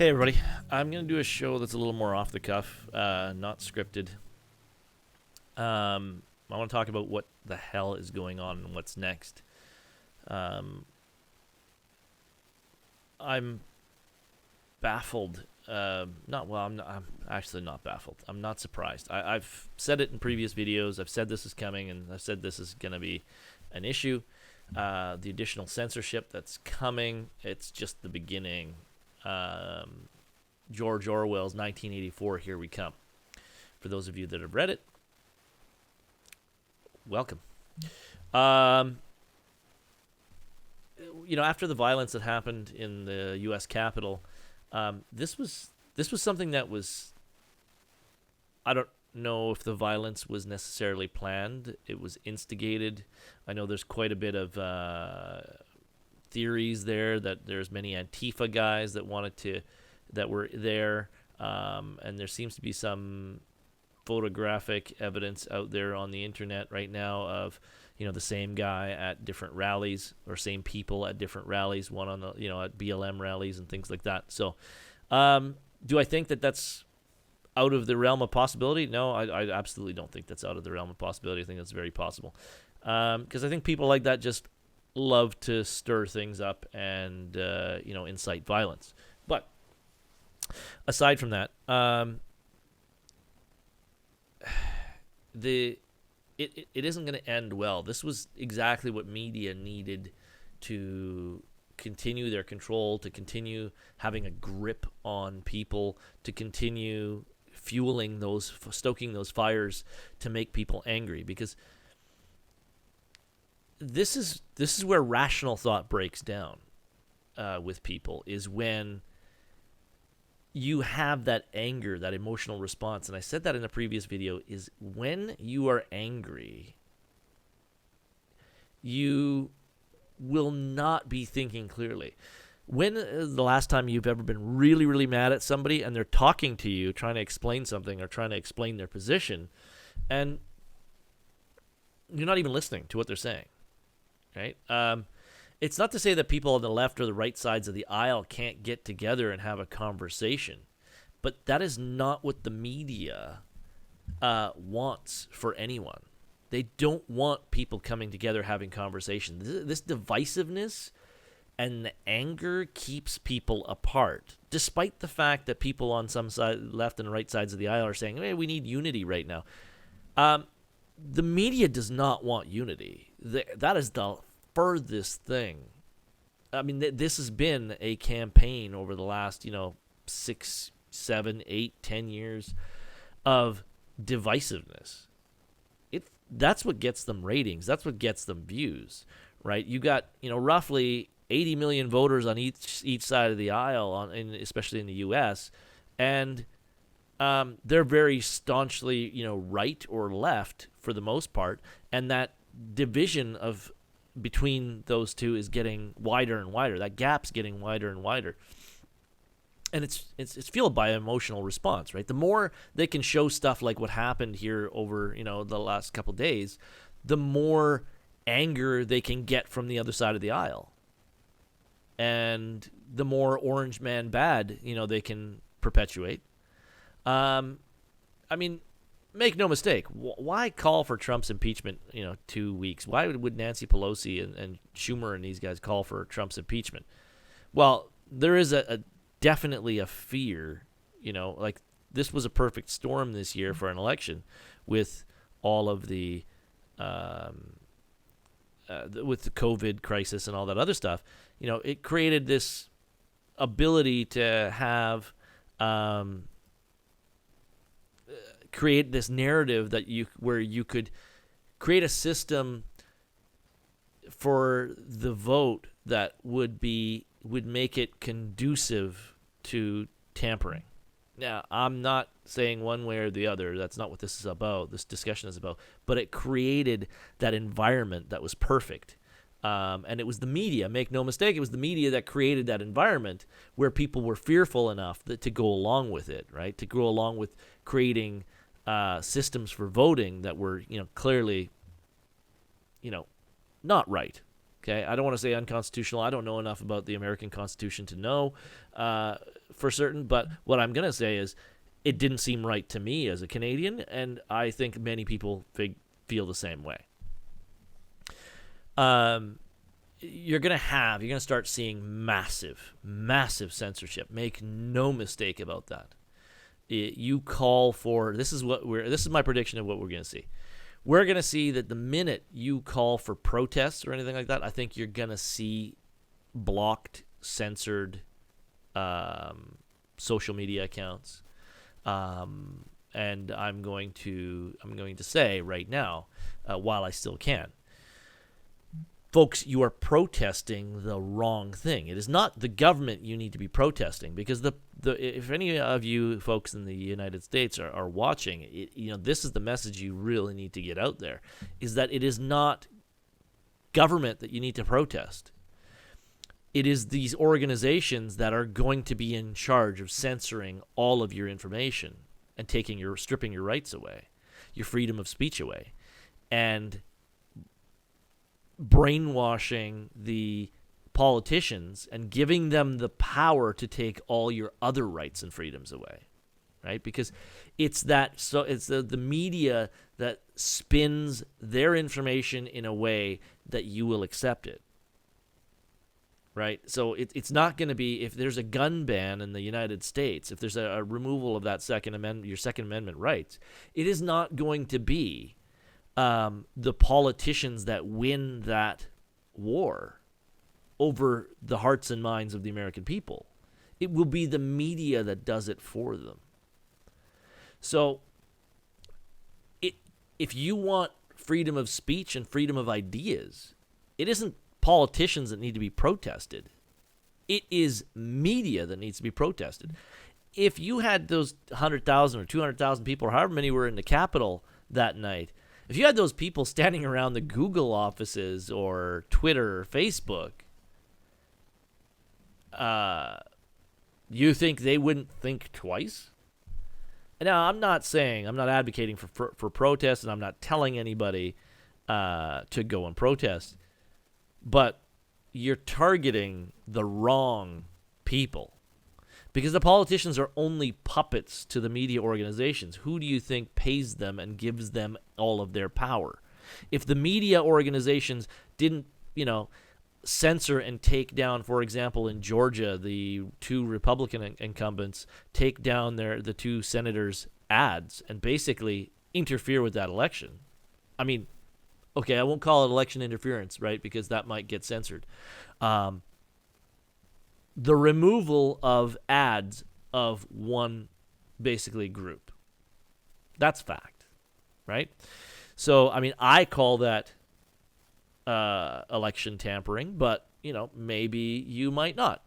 Hey everybody, I'm going to do a show that's a little more off the cuff, not scripted. I want to talk about what the hell is going on and what's next. Um, I'm baffled. Not well. I'm actually not baffled. I'm not surprised. I've said it in previous videos. I've said this is coming, and I've said this is going to be an issue. The additional censorship that's coming. It's just the beginning. George Orwell's 1984, Here We Come. For those of you that have read it, welcome. After the violence that happened in the U.S. Capitol, this was something that was, I don't know if the violence was necessarily planned. It was instigated. I know there's quite a bit of theories there that there's many Antifa guys that were there, and there seems to be some photographic evidence out there on the internet right now of the same guy at different rallies, or same people at different rallies, one on the at BLM rallies and things like that. So do I think that that's out of the realm of possibility? No, I absolutely don't think that's out of the realm of possibility. I think that's very possible, because I think people like that just love to stir things up and incite violence. But aside from that, it isn't going to end well. This was exactly what media needed to continue their control, to continue having a grip on people, to continue stoking those fires to make people angry, because this is where rational thought breaks down with people, is when you have that anger, that emotional response. And I said that in a previous video, is when you are angry, you will not be thinking clearly. When is the last time you've ever been really, really mad at somebody and they're talking to you, trying to explain something or trying to explain their position, and you're not even listening to what they're saying, right? It's not to say that people on the left or the right sides of the aisle can't get together and have a conversation, but that is not what the media wants for anyone. They don't want people coming together having conversations. This divisiveness and the anger keeps people apart, despite the fact that people on some side, left and right sides of the aisle, are saying, hey, we need unity right now. The media does not want unity. That is the furthest thing. I mean, this has been a campaign over the last 6, 7, 8, 10 years of divisiveness. That's what gets them ratings. That's what gets them views, right? You got roughly 80 million voters on each side of the aisle, especially in the U.S., and they're very staunchly right or left for the most part, and that division between those two is getting wider and wider. That gap's getting wider and wider. And it's fueled by emotional response, right? The more they can show stuff like what happened here over, the last couple of days, the more anger they can get from the other side of the aisle. And the more orange man bad, they can perpetuate. Make no mistake. Why call for Trump's impeachment, 2 weeks? Why would Nancy Pelosi and Schumer and these guys call for Trump's impeachment? Well, there is definitely a fear, like this was a perfect storm this year for an election, with all of the with the COVID crisis and all that other stuff. It created this ability to have create this narrative where you could create a system for the vote that would make it conducive to tampering. Now, I'm not saying one way or the other. That's not what this is about. This discussion is about. But it created that environment that was perfect. And it was the media, make no mistake, it was the media that created that environment where people were fearful enough to go along with it, right? To go along with creating systems for voting that were, clearly, not right. Okay, I don't want to say unconstitutional. I don't know enough about the American Constitution to know for certain, but what I'm going to say is it didn't seem right to me as a Canadian, and I think many people feel the same way. You're going to start seeing massive censorship. Make no mistake about that. You call for, this is my prediction of what we're going to see. We're going to see that the minute you call for protests or anything like that, I think you're going to see blocked, censored social media accounts. And I'm going to say right now, while I still can, folks, you are protesting the wrong thing. It is not the government you need to be protesting, because if any of you folks in the United States are watching, this is the message you really need to get out there, is that it is not government that you need to protest. It is these organizations that are going to be in charge of censoring all of your information and stripping your rights away, your freedom of speech away, and brainwashing the politicians and giving them the power to take all your other rights and freedoms away, right? Because it's the media that spins their information in a way that you will accept it, right? So it's not going to be, if there's a gun ban in the United States, if there's a removal of that your Second Amendment rights, it is not going to be the politicians that win that war over the hearts and minds of the American people. It will be the media that does it for them. So if you want freedom of speech and freedom of ideas, it isn't politicians that need to be protested. It is media that needs to be protested. If you had those 100,000 or 200,000 people, or however many were in the Capitol that night, if you had those people standing around the Google offices or Twitter or Facebook, you think they wouldn't think twice? Now, I'm not advocating for protest, and I'm not telling anybody to go and protest, but you're targeting the wrong people. Because the politicians are only puppets to the media organizations. Who do you think pays them and gives them all of their power? If the media organizations didn't, censor and take down, for example, in Georgia, the two Republican incumbents take down the two senators' ads and basically interfere with that election. I mean, okay, I won't call it election interference, right? Because that might get censored. The removal of ads of one basically group. That's fact, right? So, I mean, I call that election tampering, but, maybe you might not.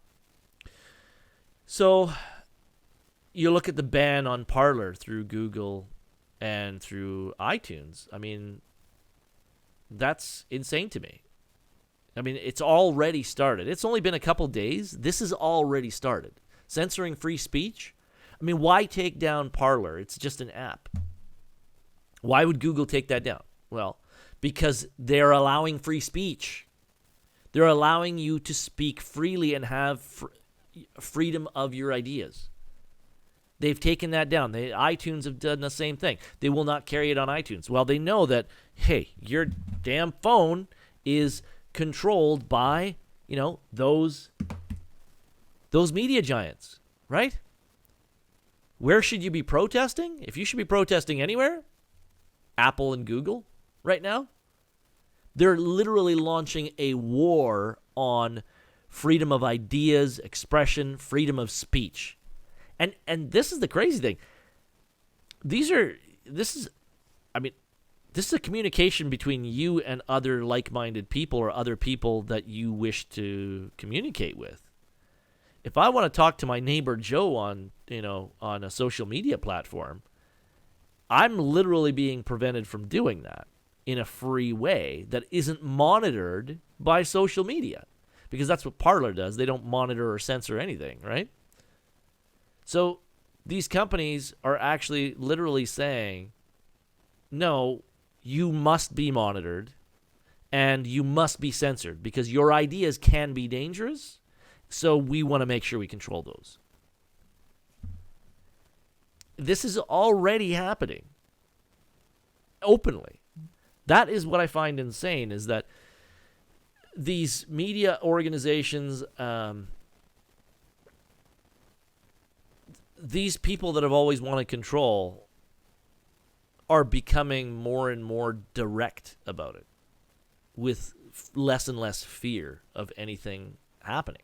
So, you look at the ban on Parler through Google and through iTunes. I mean, that's insane to me. I mean, it's already started. It's only been a couple days. This has already started. Censoring free speech? I mean, why take down Parler? It's just an app. Why would Google take that down? Well, because they're allowing free speech. They're allowing you to speak freely and have freedom of your ideas. They've taken that down. iTunes have done the same thing. They will not carry it on iTunes. Well, they know that, hey, your damn phone is controlled by, those media giants, right? Where should you be protesting? If you should be protesting anywhere, Apple and Google right now. They're literally launching a war on freedom of ideas, expression, freedom of speech. And this is the crazy thing. This is a communication between you and other like-minded people or other people that you wish to communicate with. If I want to talk to my neighbor Joe on a social media platform, I'm literally being prevented from doing that in a free way that isn't monitored by social media, because that's what Parler does. They don't monitor or censor anything, right? So these companies are actually literally saying, no, you must be monitored and you must be censored because your ideas can be dangerous. So we want to make sure we control those. This is already happening openly. That is what I find insane, is that these media organizations, these people that have always wanted control, are becoming more and more direct about it, with less and less fear of anything happening.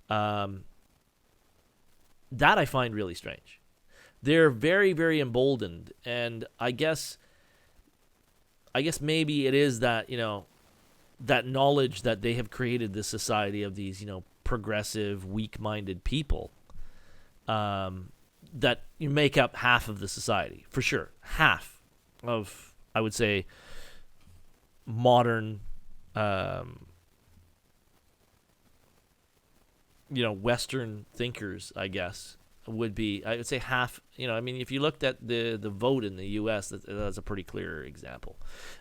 That I find really strange. They're very, very emboldened, and I guess maybe it is that, that knowledge that they have created this society of these, progressive, weak-minded people, that you make up half of the society, for sure. Half of, I would say, modern, Western thinkers, I guess, would be, I would say half. If you looked at the vote in the U.S., that's a pretty clear example.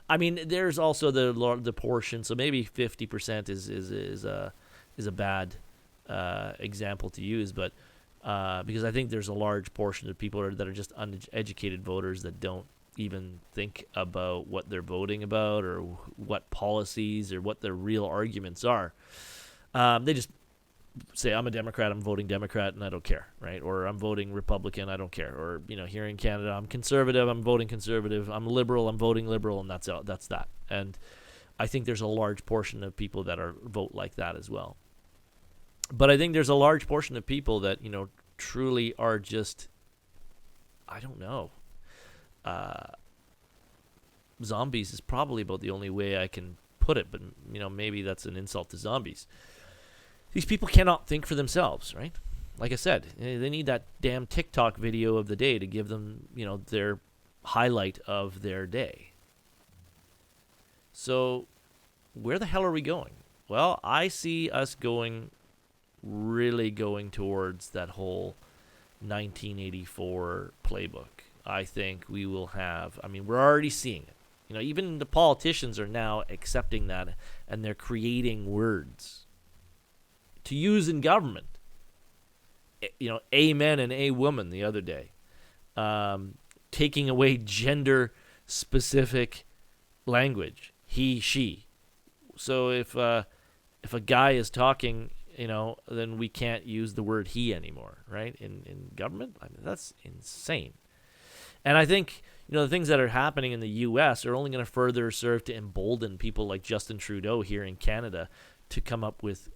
I mean, there's also the portion, so maybe 50% is a bad example to use, but because I think there's a large portion of people that are just uneducated voters that don't even think about what they're voting about, or what policies, or what their real arguments are. They just say, I'm a Democrat, I'm voting Democrat, and I don't care, right? Or I'm voting Republican, I don't care. Or, here in Canada, I'm conservative, I'm voting conservative. I'm liberal, I'm voting liberal, and that's that. And I think there's a large portion of people that vote like that as well. But I think there's a large portion of people that, truly are just, I don't know. Zombies is probably about the only way I can put it, but, maybe that's an insult to zombies. These people cannot think for themselves, right? Like I said, they need that damn TikTok video of the day to give them, their highlight of their day. So where the hell are we going? Well, I see us really going towards that whole 1984 playbook. I think we will have, we're already seeing it. Even the politicians are now accepting that, and they're creating words to use in government. Amen and a woman the other day. Taking away gender-specific language. He, she. So if a guy is talking, then we can't use the word he anymore, right? In government? That's insane. And I think, the things that are happening in the U.S. are only going to further serve to embolden people like Justin Trudeau here in Canada to come up with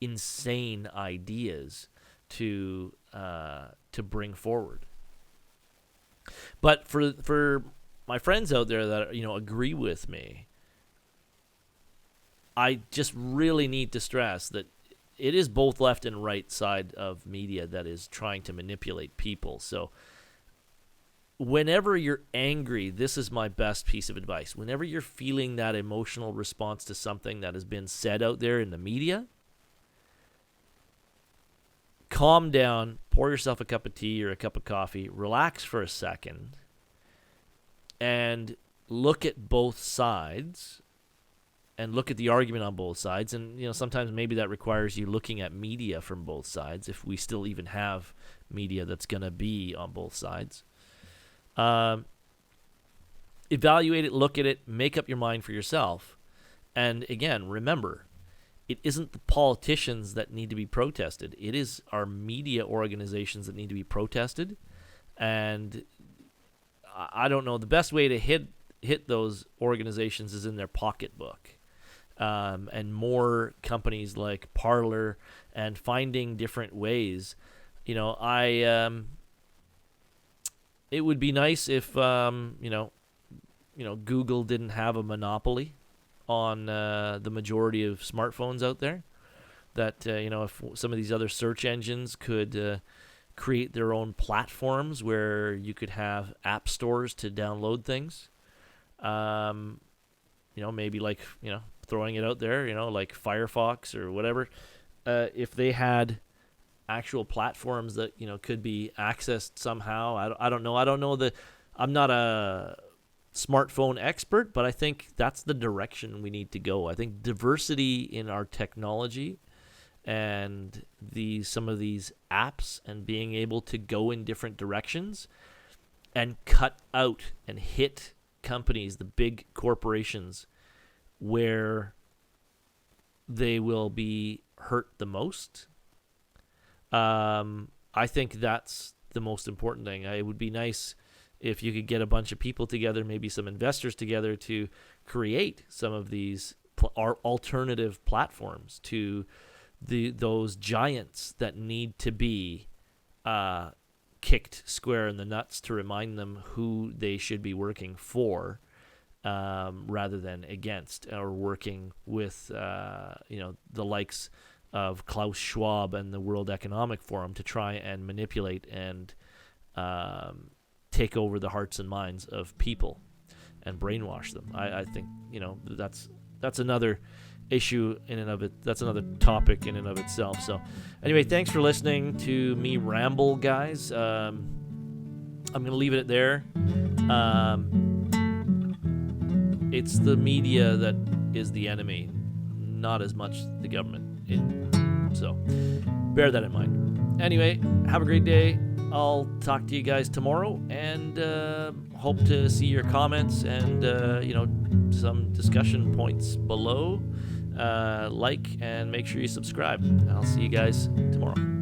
insane ideas to bring forward. But for my friends out there that agree with me, I just really need to stress that it is both left and right side of media that is trying to manipulate people. So whenever you're angry, this is my best piece of advice. Whenever you're feeling that emotional response to something that has been said out there in the media, calm down, pour yourself a cup of tea or a cup of coffee, relax for a second, and look at both sides, and look at the argument on both sides. And, sometimes maybe that requires you looking at media from both sides, if we still even have media that's going to be on both sides. Evaluate it, look at it, make up your mind for yourself. And again, remember, it isn't the politicians that need to be protested. It is our media organizations that need to be protested. And I don't know, the best way to hit those organizations is in their pocketbook. And more companies like Parler, and finding different ways. It would be nice if Google didn't have a monopoly on the majority of smartphones out there. That if some of these other search engines could create their own platforms where you could have app stores to download things. Maybe like throwing it out there, like Firefox or whatever. If they had actual platforms that could be accessed somehow. I don't know. I'm not a smartphone expert, but I think that's the direction we need to go. I think diversity in our technology and some of these apps and being able to go in different directions and cut out and hit companies, the big corporations, where they will be hurt the most. I think that's the most important thing. It would be nice if you could get a bunch of people together, maybe some investors together, to create some of these alternative platforms to those giants that need to be kicked square in the nuts to remind them who they should be working for, rather than against, or working with the likes of Klaus Schwab and the World Economic Forum to try and manipulate and take over the hearts and minds of people and brainwash them. I think that's another issue in and of it. That's another topic in and of itself. So anyway, thanks for listening to me ramble, guys. I'm gonna leave it there. It's the media that is the enemy, not as much the government. So bear that in mind. Anyway, have a great day. I'll talk to you guys tomorrow, and hope to see your comments and some discussion points below. Like and make sure you subscribe. I'll see you guys tomorrow.